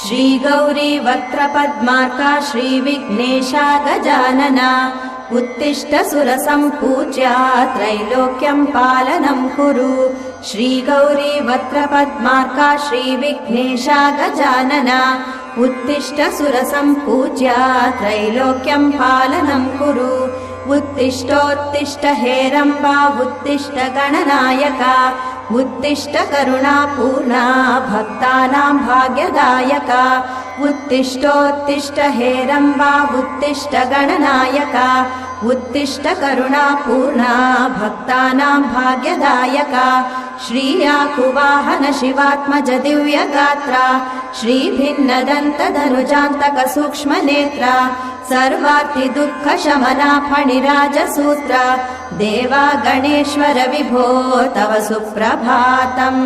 श्रीगौरी वक्त्रपद्मार्का श्रीविघ्नेशा गजानना उत्तिष्ठ सुरसम्पूज्या त्रैलोक्यं पालनं कुरु। श्रीगौरी वक्त्रपद्मार्का श्रीविघ्नेशा गजानना उत्तिष्ठ सुरसम्पूज्या त्रैलोक्यं पालनं कुरु। उत्तिष्ठोत्तिष्ठ हेरम्बा उत्तिष्ठ गणनायका उत्तिष्ठ करुणापूर्णा भक्तानां भाग्यदायका। उत्तिष्ठोत्तिष्ठ हेरम्बा उत्तिष्ठ गणनायका उत्तिष्ठ करुणापूर्णा भक्तानां भाग्यदायका। श्रीयाकुवाहन शिवात्मज दिव्यगात्रा श्रीभिन्नदन्तधनुजान्तक सूक्ष्मनेत्रा सर्वार्ति दुःखशमना फणिराजसूत्रा देवा गणेश्वर विभो तव सुप्रभातम्।